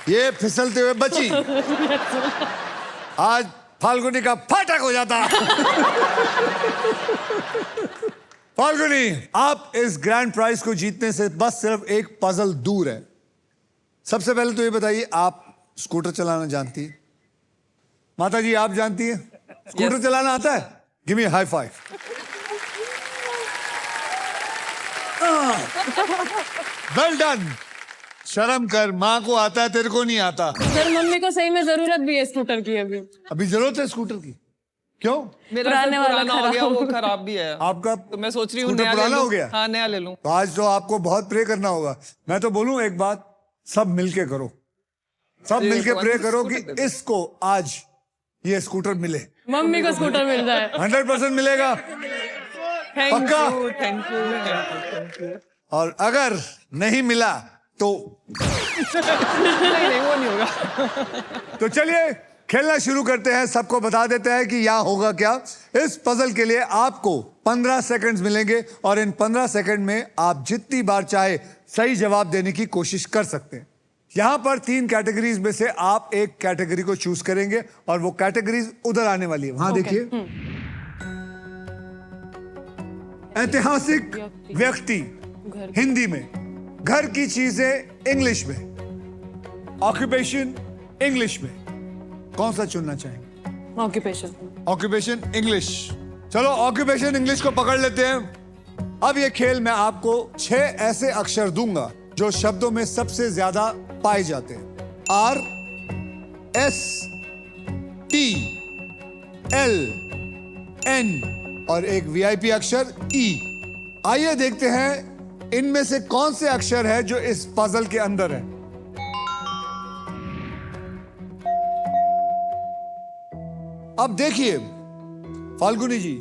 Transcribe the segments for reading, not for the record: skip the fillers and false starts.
ये फिसलते हुए बची। आज फाल्गुनी का फाटक हो जाता। फाल्गुनी, आप इस ग्रैंड प्राइज को जीतने से बस सिर्फ एक पजल दूर है। सबसे पहले तो ये बताइए, आप स्कूटर चलाना जानती है? माता जी, आप जानती है स्कूटर चलाना आता है? Give me high five. Well done. शर्म कर, माँ को आता है, तेरे को नहीं आता। सर मम्मी को सही में जरूरत भी है स्कूटर की। अभी जरूरत है स्कूटर की? क्यों? मेरा पुराने वाला पुराना हो गया, वो खराब भी है। आपका तो मैं सोच रही हूँ स्कूटर नया ले पुराना लूं। हो गया? हाँ, नया ले लूं। तो आज तो आपको बहुत प्रे करना होगा। मैं तो बोलूं एक बात, सब मिलके करो, सब मिलके प्रे करो कि इसको आज ये स्कूटर मिले। मम्मी को स्कूटर मिल जाए। 100% मिलेगा। थैंक पक्का? You, thank you, thank you. और अगर नहीं मिला तो नहीं, वो नहीं होगा। तो चलिए खेलना शुरू करते हैं। सबको बता देते हैं कि यहाँ होगा क्या। इस पजल के लिए आपको 15 सेकंड्स मिलेंगे और इन 15 सेकंड में आप जितनी बार चाहे सही जवाब देने की कोशिश कर सकते हैं। यहां पर 3 कैटेगरीज में से आप एक कैटेगरी को चूज करेंगे और वो कैटेगरीज उधर आने वाली है। वहां देखिए, ऐतिहासिक व्यक्ति हिंदी में, घर की चीजें इंग्लिश में, ऑक्यूपेशन इंग्लिश में। कौन सा चुनना चाहेंगे? ऑक्यूपेशन। Occupation English. चलो ऑक्यूपेशन इंग्लिश को पकड़ लेते हैं। अब ये खेल मैं आपको 6 ऐसे अक्षर दूंगा जो शब्दों में सबसे ज्यादा पाए जाते हैं। R, S, T, L, N और एक VIP अक्षर E। आइए देखते हैं इनमें से कौन से अक्षर है जो इस पजल के अंदर है। अब देखिए फाल्गुनी जी,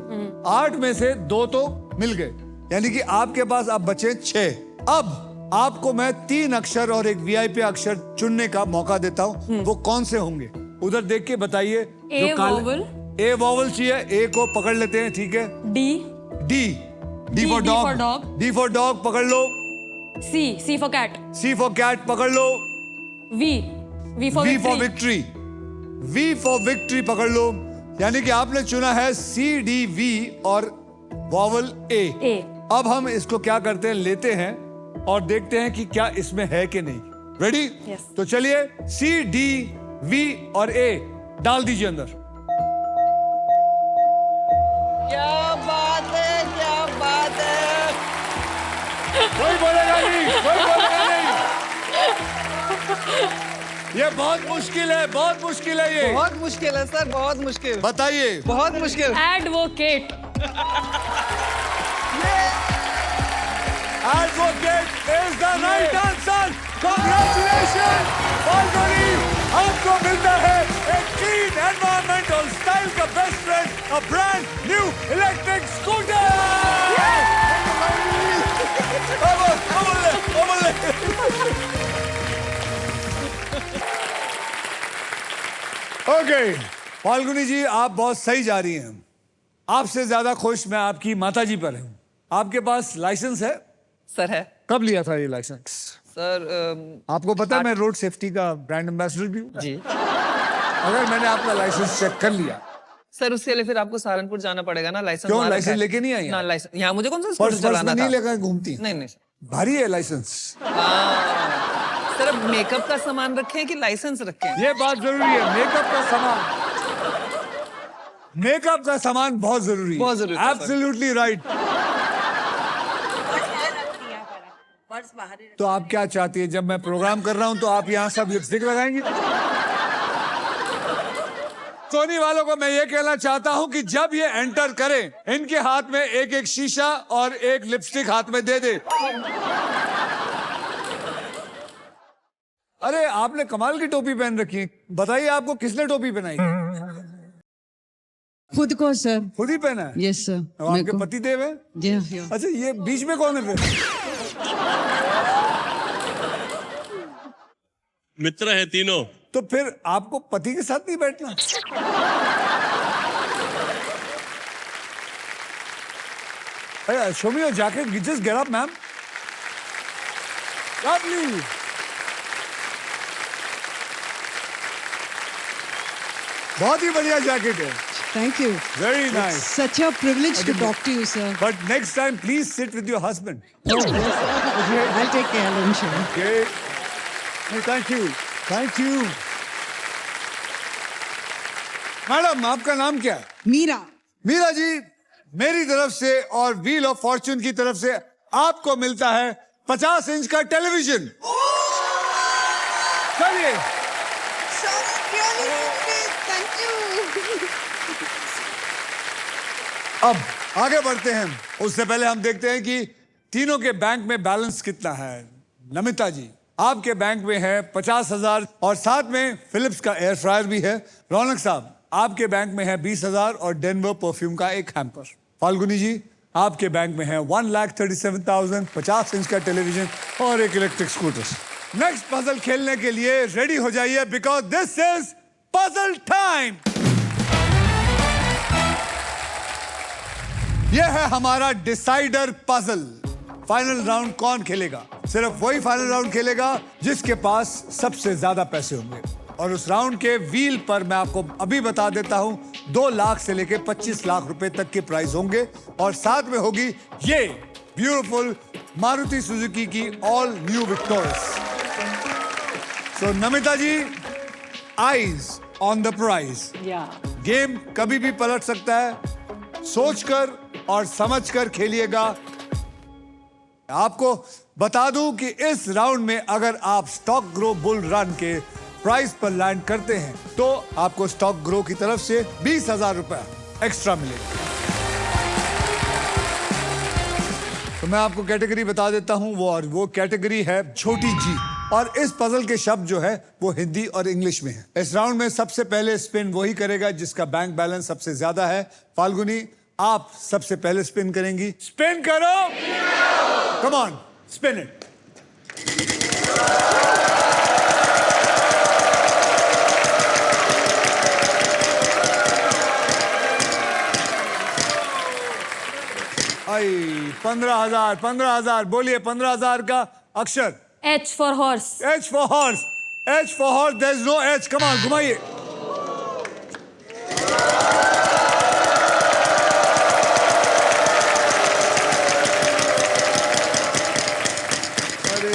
8 में से 2 तो मिल गए, यानी कि आपके पास अब बचे 6। अब आपको मैं 3 अक्षर और एक VIP अक्षर चुनने का मौका देता हूं। वो कौन से होंगे उधर देख के बताइए। ए वोवल। ए वोवल चाहिए, ए को पकड़ लेते हैं, ठीक है। D. D, D for dog. D for dog पकड़ लो। C for cat. C for cat पकड़ लो। V for victory. V for victory पकड़ लो। यानी कि आपने चुना है CDV और वॉवल ए। अब हम इसको क्या करते हैं, लेते हैं और देखते हैं कि क्या इसमें है कि नहीं। रेडी? Yes. तो चलिए CDV और A डाल दीजिए अंदर। क्या बात है, क्या बात है। कोई बोलेगा नहीं, कोई बोलेगा नहीं। ये बहुत मुश्किल है, बहुत मुश्किल है ये। बहुत मुश्किल है सर, बहुत मुश्किल। बताइए। बहुत मुश्किल। Advocate. Advocate is the right answer. Congratulations, Falguni. आपको मिलता है एक clean environmental style का best friend, a brand new electric scooter. Okay Falguni ji, आप बहुत सही जा रही हैं। आपसे ज्यादा खुश मैं आपकी माताजी पर हूं। आपके पास लाइसेंस है? सर है। कब लिया था ये लाइसेंस? सर आपको पता है मैं रोड सेफ्टी का ब्रांड एम्बेसडर भी हूँ। जी। अगर मैंने आपका लाइसेंस चेक कर लिया। सर उसके लिए फिर आपको सहारनपुर जाना पड़ेगा ना। लाइसेंस क्यों, वहाँ लाइसेंस रखा है। लेके नहीं आई? ना लाइसेंस यहाँ मुझे कौन सा पर्स स्कूटर पर्स चलाना में था? नहीं लेकर घूमती? नहीं नहीं भारी है लाइसेंस। सर अब मेकअप का सामान रखे हैं कि लाइसेंस रखे हैं? ये बात जरूरी है, मेकअप का सामान। मेकअप का सामान बहुत जरूरी है। बहुत जरूरी है, सर। Absolutely right. तो आप क्या चाहती है, जब मैं प्रोग्राम कर रहा हूं तो आप यहाँ सब लिपस्टिक लगाएंगी? सोनी वालों को मैं ये कहना चाहता हूं कि जब ये एंटर करें, इनके हाथ में एक एक शीशा और एक लिपस्टिक हाथ में दे दे। अरे आपने कमाल की टोपी पहन रखी है। बताइए आपको किसने टोपी पहनाई? खुद को सर। खुद ही पहना है? Yes sir. और आपके पति देव है? जी हाँ। अच्छा, ये बीच में कौन है फिर? मित्र है तीनों। तो फिर आपको पति के साथ नहीं बैठना? Show me your jacket. Just get up, ma'am. Lovely. बहुत ही बढ़िया जैकेट है. Thank you. Very nice. Such a privilege to talk to you, sir. But next time, please sit with your husband. Oh, yes, sir. I'll take care, Anshu. Okay. Hey, thank you. Thank you. Madam, आपका नाम क्या है? Meera. Meera ji, मेरी तरफ से और wheel of Fortune की तरफ से आपको मिलता है 50 इंच का टेलीविजन. चलिए. Thank you. अब आगे बढ़ते हैं. उससे पहले हम देखते हैं कि तीनों के बैंक में बैलेंस कितना है. नमिता जी, आपके बैंक में है 50,000 और साथ में फिलिप्स का एयर फ्रायर भी है. रौनक साहब, आपके बैंक में है 20,000 और डेनवर परफ्यूम का एक हैम्पर. फाल्गुनी जी, आपके बैंक में है 1,37,000, 50 इंच का टेलीविजन और एक इलेक्ट्रिक स्कूटर. नेक्स्ट पजल खेलने के लिए रेडी हो जाइए, because this is puzzle time. यह है हमारा डिसाइडर पजल. फाइनल राउंड कौन खेलेगा? सिर्फ वही फाइनल राउंड खेलेगा जिसके पास सबसे ज्यादा पैसे होंगे. और उस राउंड के व्हील पर मैं आपको अभी बता देता हूं 2 लाख से लेके 25 लाख रुपए तक के प्राइस होंगे. और साथ में होगी ये ब्यूटीफुल मारुति सुजुकी की all new victorious. So Namita ji, eyes on the prize. Game कभी भी पलट सकता है. सोचकर और समझकर खेलिएगा. आपको बता दूं कि इस राउंड में अगर आप स्टॉक ग्रो बुल रन के प्राइस पर लैंड करते हैं तो आपको स्टॉक ग्रो की तरफ से 20,000 रुपए एक्स्ट्रा मिलेगा. तो मैं आपको कैटेगरी बता देता हूं. वो कैटेगरी है छोटी जी. और इस पजल के शब्द जो है वो हिंदी और इंग्लिश में है. इस राउंड में सबसे पहले स्पिन वही करेगा जिसका बैंक बैलेंस सबसे ज्यादा है. फाल्गुनी, आप सबसे पहले स्पिन करेंगी. स्पिन करो. Come on, spin it. I 15,000. बोलिए 15,000 का अक्षर. H for horse. H for horse. H for horse. There is no H. Come on, घुमाइए. अरे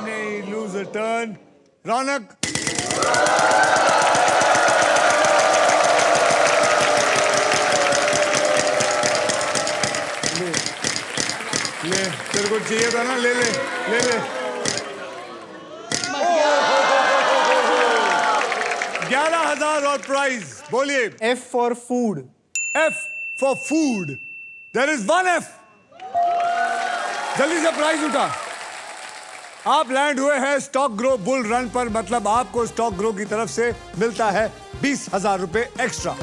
नहीं. Lose a turn. रौनक. ले, तेरे को चाहिए था ना, ले. 11,000 और प्राइज. बोलिए. F for food. F for food. There is one F. जल्दी से प्राइज उठा. आप लैंड हुए हैं स्टॉक ग्रो बुल रन पर. मतलब आपको स्टॉक ग्रो की तरफ से मिलता है 20,000 रुपए एक्स्ट्रा.